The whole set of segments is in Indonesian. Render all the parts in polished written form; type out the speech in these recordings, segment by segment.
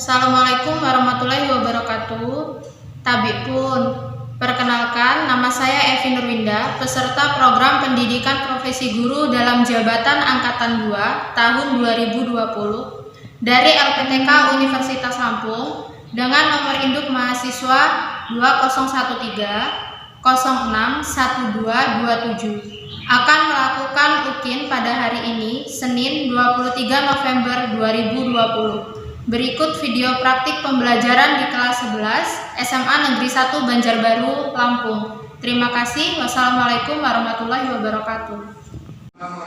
Assalamualaikum warahmatullahi wabarakatuh. Tabipun, perkenalkan nama saya Evi Nurwinda, peserta program pendidikan profesi guru dalam jabatan Angkatan 2 tahun 2020 dari LPTK Universitas Lampung dengan nomor induk mahasiswa 2013 061227 akan melakukan UKIN pada hari ini, Senin 23 November 2020. Berikut video praktik pembelajaran di kelas 11 SMA Negeri 1 Banjarbaru, Lampung. Terima kasih. Wassalamualaikum warahmatullahi wabarakatuh.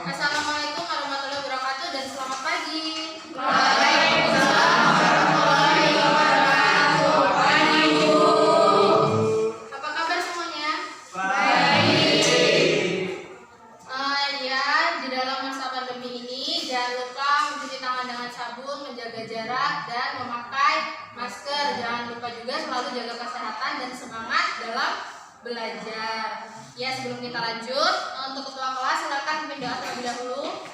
Assalamualaikum warahmatullahi wabarakatuh dan selamat pagi. Waalaikumsalam warahmatullahi wabarakatuh. Pagi, Bu. Apa kabar semuanya? Baik. Di dalam masa pandemi ini jangan lupa mencuci tangan dengan sabun, menjaga jarak, dan memakai masker. Jangan lupa juga selalu jaga kesehatan dan semangat dalam belajar. Ya, sebelum kita lanjut, untuk ketua kelas silakan pimpin doa terlebih dahulu.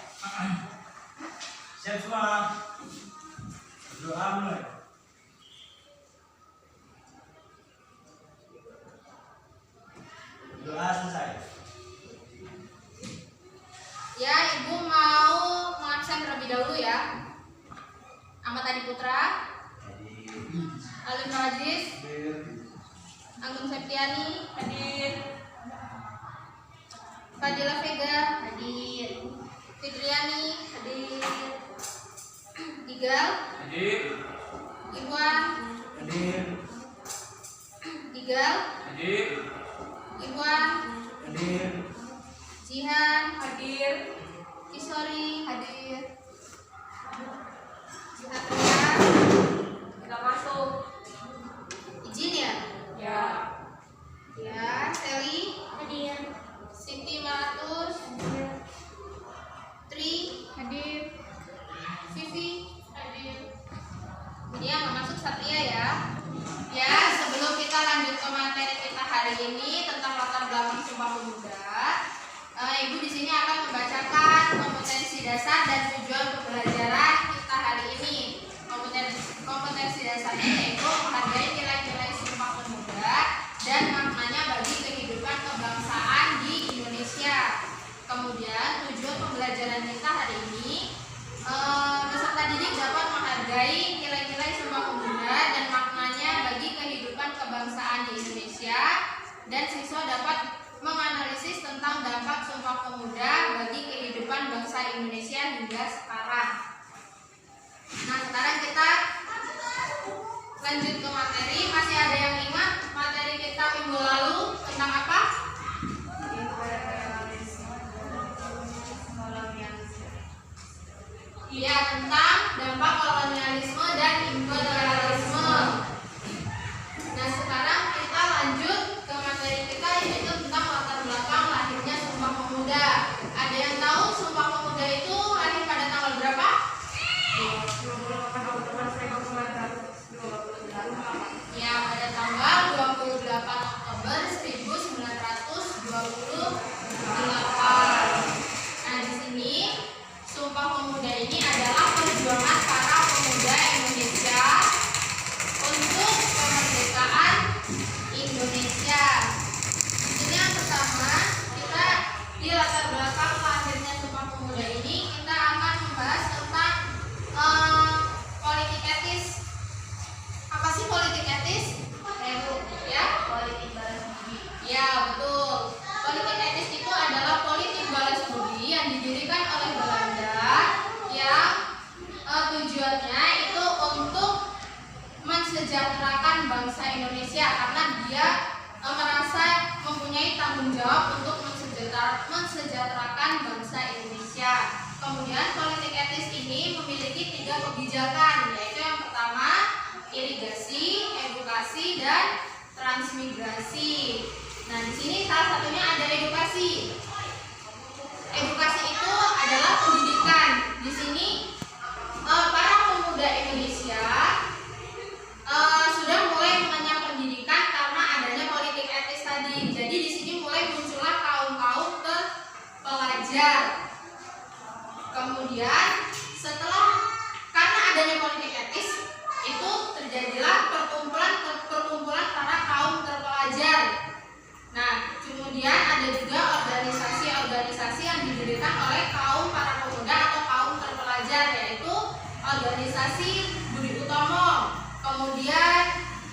Siap semua. Doa mulai. Doa selesai. Ya, Ibu mau mengabsen terlebih dahulu ya. Ahmad Adi Putra, Alim Rajiz, Agung Septiani, hadir. Fadila Vega, hadir. Fitriani, hadir. Igal, Hadir. Iwan, Hadir. Igal, Hadir. Iwan, Hadir. Jihan, hadir. Kisori, hadir. Satria, kita masuk. Izin ya? Ya. Ya, Sally, hadir. Siti Maratus, hadir. Tri, hadir. Vivi, hadir. Jadi yang nggak masuk Satria ya. Ya, sebelum kita lanjut ke materi kita hari ini tentang latar belakang Sumpah Pemuda, Ibu di sini akan membacakan kompetensi dasar dan tujuan pembelajaran kita hari ini. Kompetensi dasarnya yaitu menghargai nilai-nilai Sumpah Pemuda dan maknanya bagi kehidupan kebangsaan di Indonesia. Kemudian tujuan pembelajaran kita hari ini, peserta didik dapat menghargai nilai-nilai Sumpah Pemuda dan maknanya bagi kehidupan kebangsaan di Indonesia, dan siswa dapat menganalisis tentang dampak Sumpah Pemuda bagi kehidupan bangsa Indonesia hingga sekarang. Nah, sekarang kita lanjut ke materi. Masih ada yang ingat materi kita minggu lalu tentang apa? Iya, tentang dampak kolonialisme dan imperialisme. Nah, sekarang kita lanjut ke materi kita, yaitu tentang latar belakang lahirnya Sumpah Pemuda. Ada yang tahu Sumpah Pemuda itu lahir pada tanggal berapa? 28 Oktober 1928. Ya, pada tanggal 28 Oktober 1928. Nah, di sini Sumpah Pemuda ini adalah perjuangan para pemuda Indonesia untuk kemerdekaan Indonesia. Jadi yang pertama, kita di latar belakang lahirnya Sumpah Pemuda ini kita akan membahas tentang politik etis. Apa sih politik etis? Ya, politik balas budi. Ya, betul. Politik etis itu adalah politik balas budi yang didirikan oleh Belanda yang tujuannya itu untuk mensejahterakan bangsa Indonesia, karena dia merasa mempunyai tanggung jawab untuk mensejahterakan bangsa Indonesia. Kemudian politik etis ini memiliki 3 kebijakan, yaitu yang pertama irigasi, edukasi, dan transmigrasi. Nah, di sini salah satunya ada edukasi. Edukasi itu adalah pendidikan. Di sini para pemuda Indonesia sudah mulai mengenyam pendidikan karena adanya politik etis tadi. Jadi di sini mulai muncullah kaum-kaum terpelajar. Kemudian setelah karena adanya politik etis itu kemudian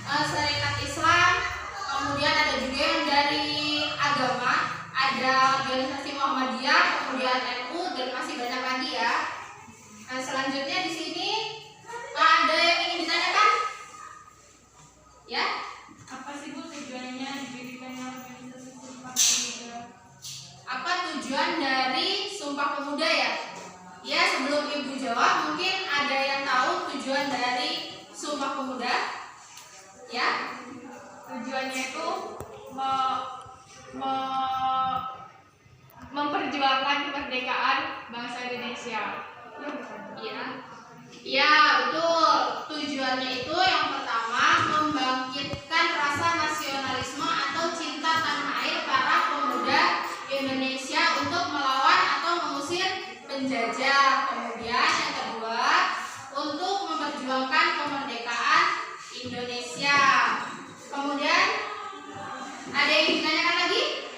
Serikat Islam, kemudian ada juga yang dari agama, ada organisasi Muhammadiyah, kemudian NU, dan masih banyak lagi ya. Nah, selanjutnya di sini ada yang ingin ditanyakan? Ya? Apa sih Bu tujuannya didirikannya organisasi Sumpah Pemuda? Apa tujuan dari Sumpah Pemuda ya? Ya, sebelum Ibu jawab, mungkin ada yang tahu tujuan dari Sumpah Pemuda? Ya? Tujuannya itu memperjuangkan kemerdekaan bangsa Indonesia. Ya, bukan? Iya. Iya, betul. Tujuannya itu yang pertama membangkitkan rasa nasionalisme atau cinta tanah air para pemuda Indonesia untuk melawan atau mengusir penjajah. Kemudian yang kedua, untuk memperjuangkan kemerdekaan Indonesia. Kemudian ada yang ditanyakan lagi?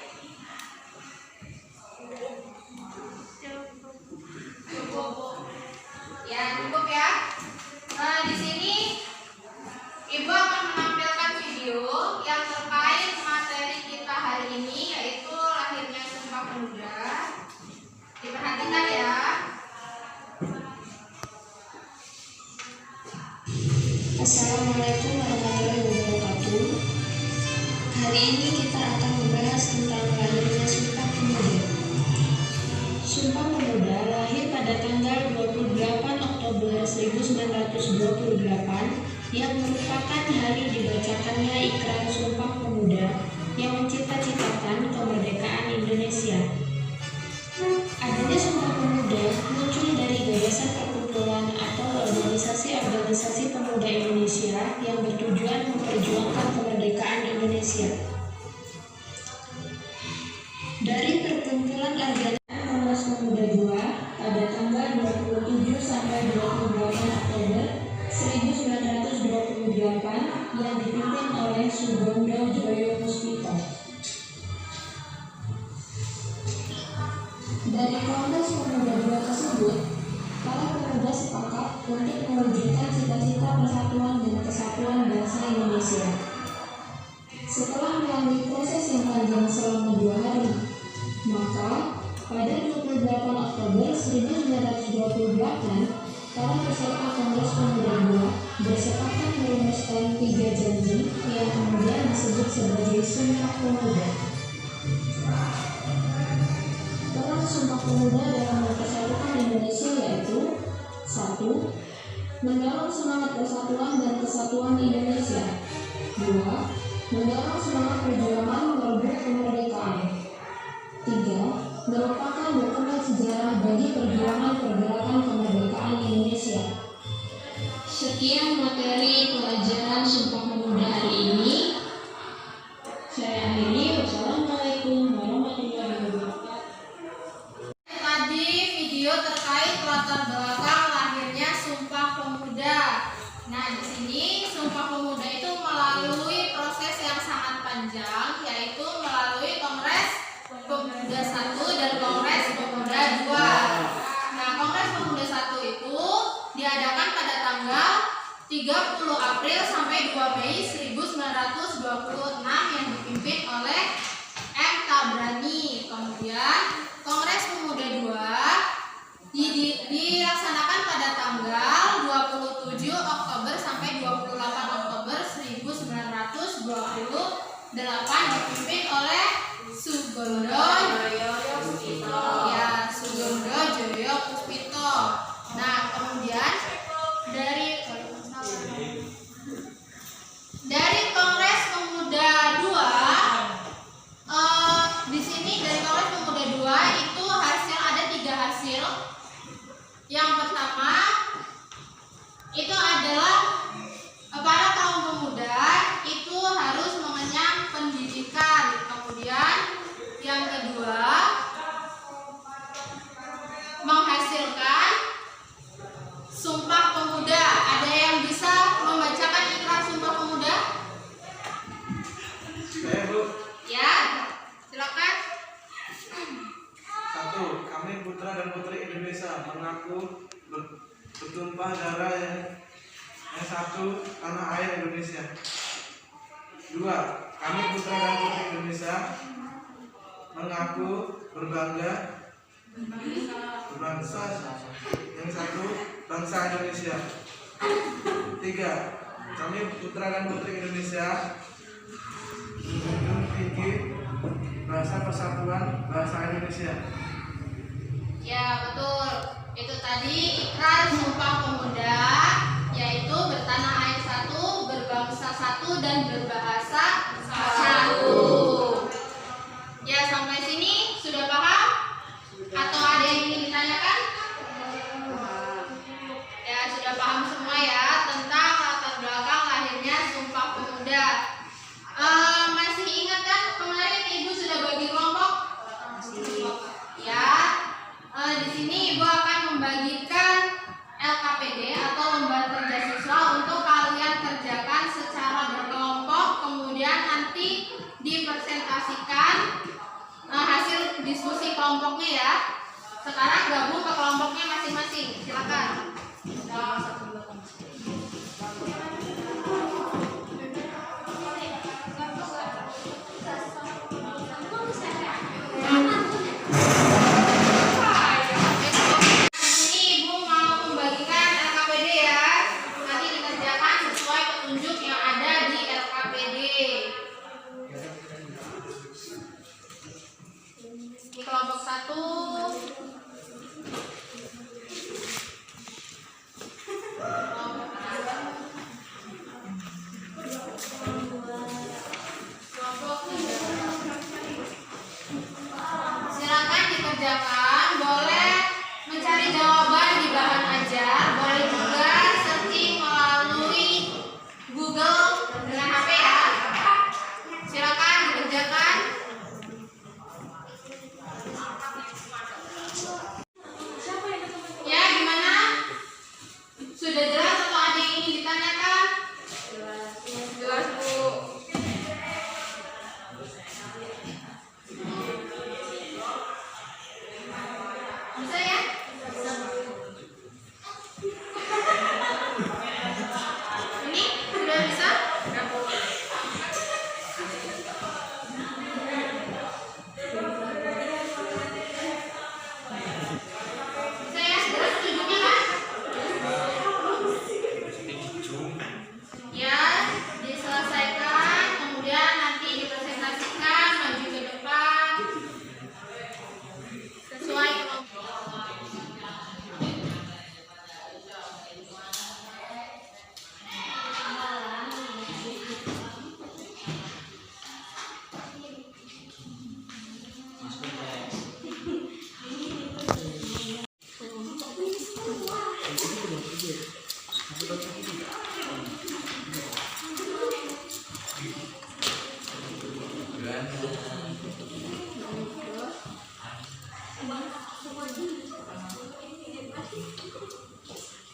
Cukup. Ya, cukup ya. Nah, di sini Ibu akan menampilkan video yang terkait materi kita hari ini, yaitu lahirnya Sumpah Pemuda. Diperhatikan ya. Assalamualaikum warahmatullahi wabarakatuh. Hari ini kita akan membahas tentang lahirnya Sumpah Pemuda. Sumpah Pemuda lahir pada tanggal 28 Oktober 1928 yang merupakan hari dibacakannya Ikrar Sumpah Pemuda yang mencita-citakan kemerdekaan Indonesia. Adanya Sumpah Pemuda muncul dari gagasan perkumpulan atau organisasi pemuda Indonesia yang bertujuan memperjuangkan kemerdekaan Indonesia. Dari perkumpulan organisasi Kongres Pemuda II pada tanggal 27 sampai 28 Oktober 1928 yang dipimpin oleh Sugondo Joyo Puspito. Dari Kongres Pemuda II tersebut, para pemuda sepakat untuk mewujudkan cita-cita persatuan dan kesatuan bangsa Indonesia. Setelah melalui proses yang panjang selama 2 hari, maka pada 28 Oktober 1928, para peserta Kongres Pemuda II bersepakat merumuskan 3 janji yang kemudian disebut sebagai Sumpah Pemuda. Peran Sumpah Pemuda dalam mempersatukan Indonesia yaitu 1. Mendorong semangat persatuan dan kesatuan Indonesia. 2. Mendorong semangat perjuangan merebut kemerdekaan. 3. Merupakan dokumen sejarah bagi perjuangan pergerakan kemerdekaan Indonesia. Sekian materi pelajaran Sumpah Pemuda hari ini. Saya akhiri. Wassalamualaikum warahmatullahi wabarakatuh. Tadi video terkait latar belakang lahirnya Sumpah Pemuda. Nah, di sini Sumpah Pemuda itu melalui proses yang sangat panjang, yaitu melalui Kongres Pemuda I dan Kongres Pemuda II. Nah, Kongres Pemuda I itu diadakan pada tanggal 30 April sampai 2 Mei 1926 yang dipimpin oleh M. Tabrani. Kemudian Kongres Pemuda II dilaksanakan pada tanggal 27 Oktober sampai 28 Oktober 1928 dipimpin oleh Sugondo Joyo Puspito. Ya, Sugondo Joyo Puspito. Nah, kemudian dari Kongres Pemuda II, di sini dari Kongres Pemuda II itu ada 3 hasil. Yang pertama itu adalah para kaum pemuda itu harus mengenyam pendidikan. Kemudian yang kedua menghasilkan Sumpah Pemuda. Ada yang bisa membacakan ikrar Sumpah Pemuda? Bu. Ya, silakan. 1. Kami putra dan putri Indonesia mengaku bertumpah darah yang Yang satu, tanah air Indonesia. 2, kami putra dan putri Indonesia mengaku berbangsa. Yang satu, bangsa Indonesia. 3, kami putra dan putri Indonesia menjunjung tinggi bahasa persatuan bahasa Indonesia. Ya, betul. Itu tadi ikrar Sumpah Pemuda, yaitu bertanah air satu, berbangsa satu, dan berbahasa satu. Ya, sampai sini sudah paham? Atau ada yang ingin ditanyakan? Ya, sudah paham semua ya tentang latar belakang lahirnya Sumpah Pemuda. Masih ingat kan kemarin Ibu sudah bagi kelompok? Ya. Di sini Ibu akan membagikan LKPD atau Lomba Kerja Siswa untuk kalian kerjakan secara berkelompok, kemudian nanti dipresentasikan hasil diskusi kelompoknya ya. Sekarang gabung ke kelompoknya masing-masing. Silakan. Di kelompok 1 silakan dikerjakan, boleh mencari jawaban di bahan ajar, boleh juga searching melalui Google dengan HP ya. Silakan dikerjakan. Ya, gimana? Sudah jelas atau ada yang ingin ditanyakan? Jelas, Bu. Bisa ya? Ini sudah bisa? Bisa ya? Jelas tunjuknya kan? Ya, diselesaikan, kemudian nanti dipresentasikan, maju ke depan sesuai kelompok.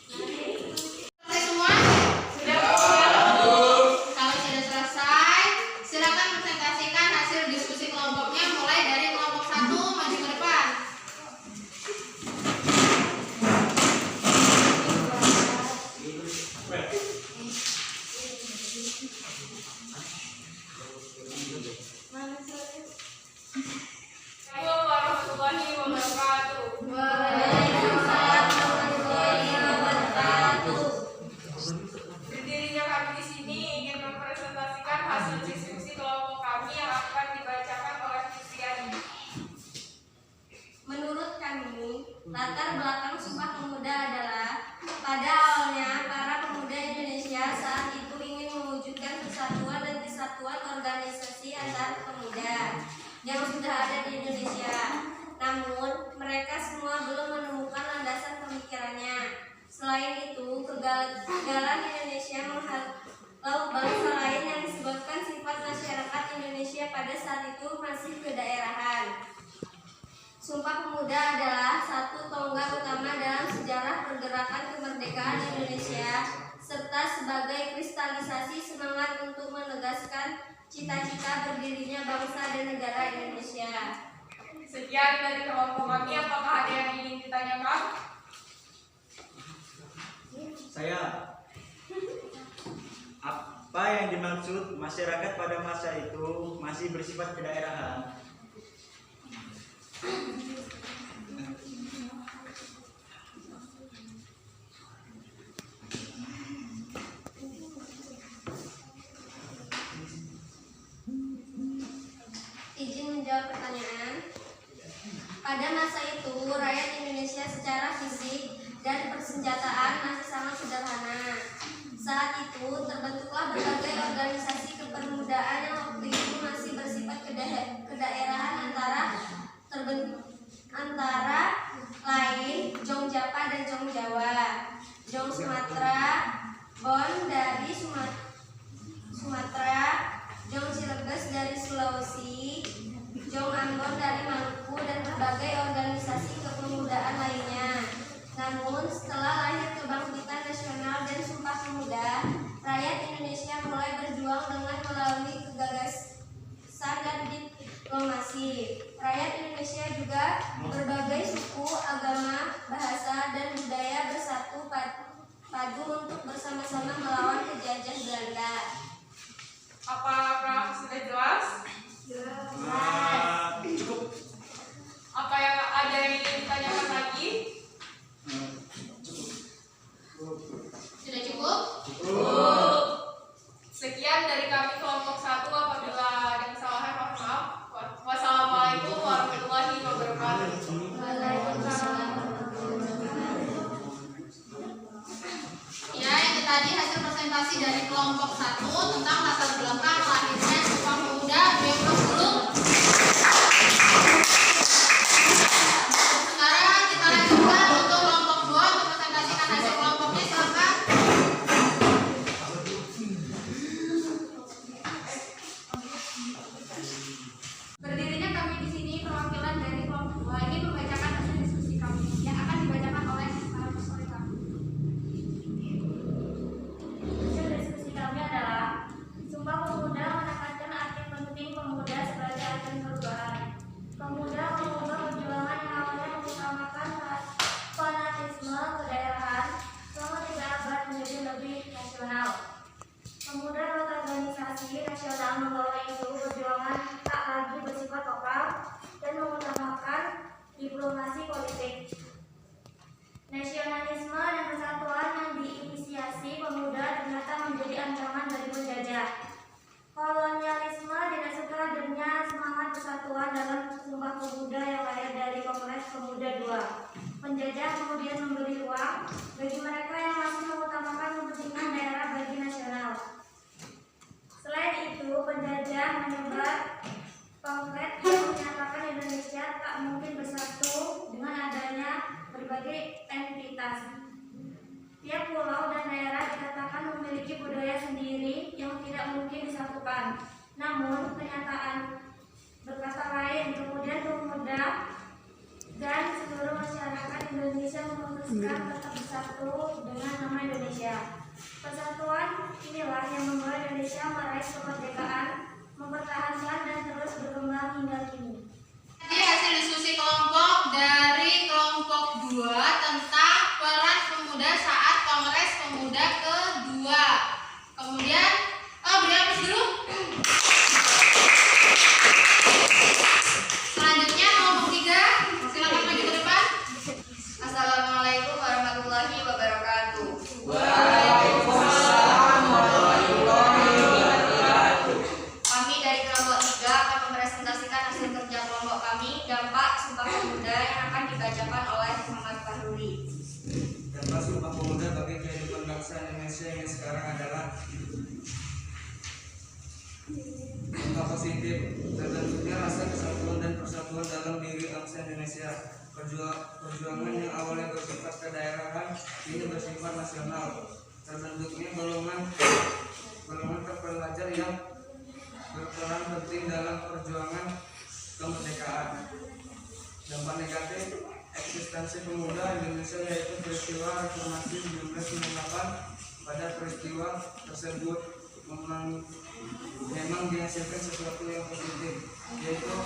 Selesai semua? Sudah? Kalau sudah selesai, silakan presentasikan hasil diskusi kelompoknya mulai dari kelompok 1 maju ke depan. Assalamualaikum warahmatullahi wabarakatuh. Berdirinya kami di sini ingin mempresentasikan hasil diskusi kelompok kami yang akan dibacakan oleh Kristiani. Menurut kami, latar belakang Sumpah Pemuda adalah pada awalnya para pemuda Indonesia saat itu ingin mewujudkan persatuan dan kesatuan organisasi antar pemuda yang sudah ada di Indonesia. Namun, mereka semua belum menemukan landasan pemikirannya. Selain itu, kegagalan Indonesia menghalau bangsa lain yang disebabkan sifat masyarakat Indonesia pada saat itu masih kedaerahan. Sumpah Pemuda adalah satu tonggak utama dalam sejarah pergerakan kemerdekaan Indonesia serta sebagai kristalisasi semangat untuk menegaskan cita-cita berdirinya bangsa dan negara Indonesia. Sekian dari kelompok kami, apakah ada yang ingin ditanyakan? Saya yang dimaksud masyarakat pada masa itu masih bersifat kedaerahan. Izin menjawab pertanyaan. Pada masa itu, rakyat Indonesia secara fisik dan persenjataan masih sangat sederhana. Saat itu, terbentuklah berbagai organisasi kepermudaan yang waktu itu masih bersifat kedaerahan antara lain Jong Japa dan Jong Jawa, Jong Sumatera, Bon dari Sumatera, Jong Cilegon dari Sulawesi, Jong Ambon dari Maluku, dan berbagai organisasi kepemudaan lainnya. Namun, setelah lahir kebangkitan nasional dan Sumpah Pemuda, rakyat Indonesia mulai berjuang dengan melalui kegagasan dan diplomasi. Rakyat Indonesia juga berbagai suku, agama, bahasa, dan budaya bersatu padu untuk bersama-sama melawan penjajah Belanda. Apakah sudah jelas? Cukup. Apa yang ada yang ingin ditanyakan lagi? Sudah cukup? Sekian dari kami kelompok 1. Apabila ada kesalahan, mohon maaf. Wassalamualaikum warahmatullahi wabarakatuh. Ya, itu tadi hasil presentasi dari kelompok 1 tentang latar belakang lahirnya Sumpah Pemuda 2010. Sekarang kita lanjutkan untuk kelompok 2 untuk presentasikan hasil kelompoknya. Silakan. Berdirinya kami di sini perwakilan dari kelompok 2 ini membacakan hasil diskusi kami yang akan dibacakan oleh para peserta kami. Hasil diskusi kami adalah Sumpah Pemuda menekankan arti penting pemuda sebagai ajang perubahan. Pemuda mengubah perjuangan yang awalnya mengutamakan fanatisme kedaerahan selama 3 abad menjadi lebih nasional. Pemuda lewat organisasi nasional membawa isu perjuangan tak lagi bersifat lokal dan mengutamakan diplomasi politik. Nasionalisme dan persatuan yang diinisiasi pemuda ternyata menjadi ancaman dari penjajah. Kolonialisme tidak suka hadirnya semangat persatuan dalam Sumpah Pemuda yang lahir dari Kongres Pemuda II. Penjajah kemudian memberi ruang bagi mereka yang masih mengutamakan kepentingan daerah bagi nasional. Selain itu, penjajah menyebar pamflet yang menyatakan Indonesia tak mungkin bersatu dengan adanya berbagai entitas. Tiap pulau dan daerah dikatakan memiliki budaya sendiri yang tidak mungkin disatukan. Namun, kenyataan berkata lain, kemudian pemuda dan seluruh masyarakat Indonesia memutuskan tetap bersatu dengan nama Indonesia. Persatuan inilah yang membawa Indonesia meraih kemerdekaan, mempertahankan dan terus berkembang hingga kini. Jadi hasil diskusi kelompok dari kelompok 2 tentang peran pemuda saat Kongres Pemuda kedua. Kemudian, beri aplaus dulu. Selanjutnya kelompok 3, silakan maju ke depan. Assalamualaikum warahmatullahi wabarakatuh. Kami dari kelompok 3 akan mempresentasikan hasil kerja kelompok kami, dampak Sumpah Pemuda yang akan dibacakan oleh Muhammad Fahruri. Dampak Sumpah Pemuda bagi kehidupan bangsa Indonesia yang sekarang adalah dampak positif, terbentuknya rasa kesatuan dan persatuan dalam diri bangsa Indonesia. Perjuangan yang awalnya bersifat kedaerahan kini bersifat nasional. Terbentuknya golongan terpelajar yang berperan penting dalam perjuangan kemerdekaan. Dampak negatif eksistensi pemuda Indonesia yaitu peristiwa reformasi 1998. Pada peristiwa tersebut memang dihasilkan sesuatu yang positif, yaitu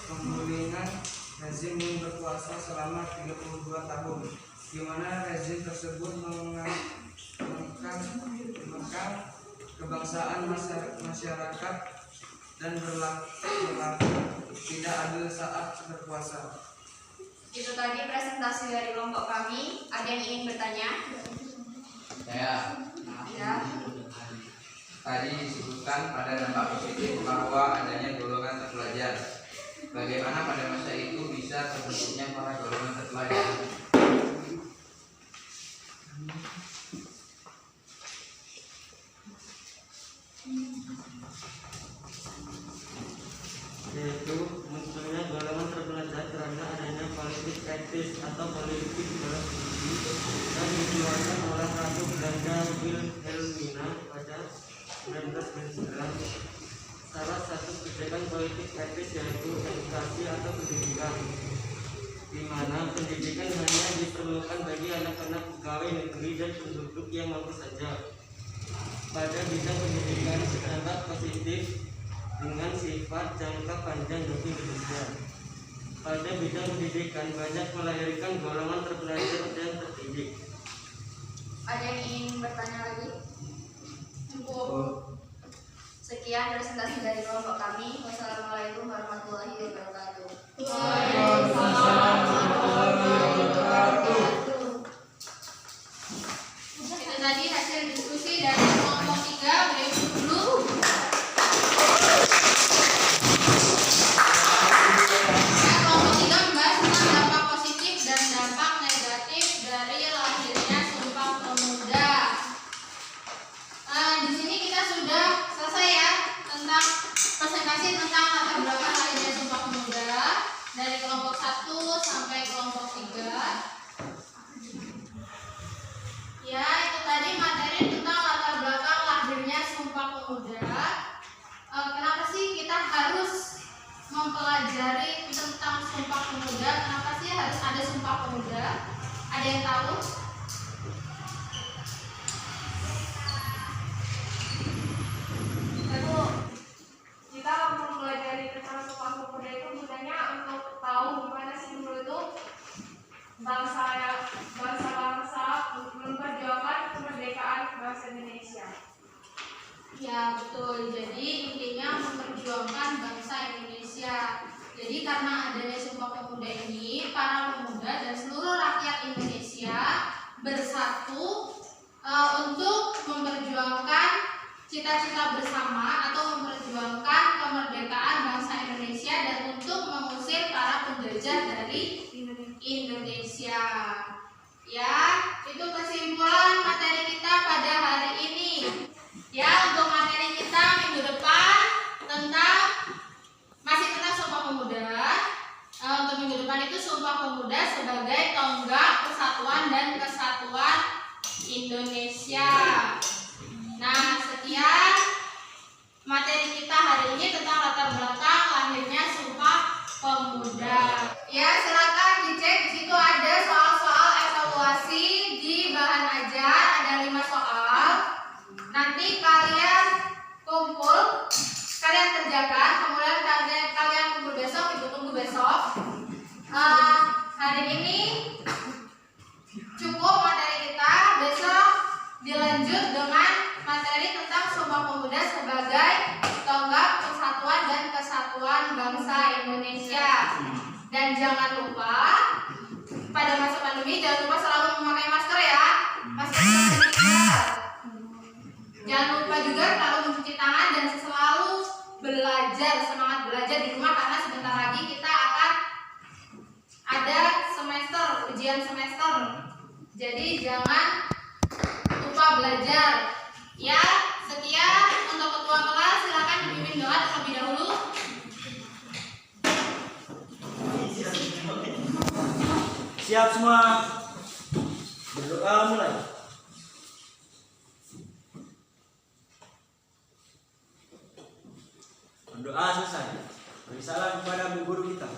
pemulihan rezim yang berkuasa selama 32 tahun, di mana rezim tersebut mengangkat kebangsaan penguasaan masyarakat dan berlaku tidak adil saat berkuasa. Itu tadi presentasi dari kelompok kami. Ada yang ingin bertanya? Ya. Ya. Tadi disebutkan pada dampak positif bahwa adanya golongan terpelajar. Bagaimana pada masa itu bisa terbentuknya para golongan terpelajar? Yaitu munculnya golongan terpelajar karena adanya politik etis atau politik dalam studi dan dikeluarkan oleh Ratu Belanda Wilhelmina pada 1999. Salah satu kebijakan politik etis yaitu edukasi atau pendidikan, di mana pendidikan hanya diperlukan bagi anak-anak pegawai negeri dan penduduk yang mampu saja. Pada bidang pendidikan terdapat positif dengan sifat jangka panjang bagi Indonesia. Pada bidang pendidikan banyak melahirkan golongan terpelajar dan terdidik. Ada yang ingin bertanya lagi? Cukup. Sekian presentasi dari kelompok kami. Wassalamualaikum warahmatullahi wabarakatuh. Waalaikumsalam warahmatullahi wabarakatuh. Itu tadi hasil diskusi dari kelompok 3 berikut dulu. Kelompok 3 membahas tentang dampak positif dan dampak negatif dari lahirnya Sumpah Pemuda. Di sini kita sudah selesai ya tentang presentasi tentang latar belakang lahirnya Sumpah Pemuda dari kelompok 1 sampai kelompok 3. Ya, itu tadi materi tentang latar belakang lahirnya Sumpah Pemuda. Kenapa sih kita harus mempelajari tentang Sumpah Pemuda? Kenapa sih harus ada Sumpah Pemuda? Ada yang tahu? Lalu kita mempelajari tentang Sumpah Pemuda itu gunanya untuk tahu gimana sih dulu itu bangsa memperjuangkan kemerdekaan bangsa Indonesia. Ya betul, jadi intinya memperjuangkan bangsa Indonesia. Jadi karena adanya Sumpah Pemuda ini, para pemuda dan seluruh rakyat Indonesia bersatu untuk memperjuangkan cita-cita bersama atau memperjuangkan kemerdekaan bangsa Indonesia dan untuk mengusir para penjajah dari Indonesia. Ya, itu kesimpulan materi kita pada hari ini. Ya, untuk materi kita minggu depan tentang masih tentang Sumpah Pemuda. Untuk minggu depan itu Sumpah Pemuda sebagai tonggak persatuan dan kesatuan Indonesia. Nah, sekian materi kita hari ini tentang latar belakang lahirnya Sumpah Pemuda. Ya, silakan dicek, di situ ada soal-soal evaluasi di bahan ajar, ada 5 soal. Nanti kalian kumpul, kalian kerjakan, kemudian kalian kumpul besok, ibu tunggu besok. Hari ini cukup materi kita, besok dilanjut dengan materi tentang Sumpah Pemuda sebagai tonggak persatuan dan kesatuan bangsa Indonesia. Dan jangan lupa pada masa pandemi jangan lupa selalu memakai masker ya, masker. Jangan lupa juga selalu mencuci tangan dan selalu belajar, semangat belajar di rumah karena sebentar lagi kita akan ada semester, ujian semester. Jadi jangan lupa belajar. Ya, sekian untuk ketua kelas, silakan dipimpin doa terlebih dahulu. Siap semua. Berdoa mulai. Doa selesai. Beri salam kepada guru kita.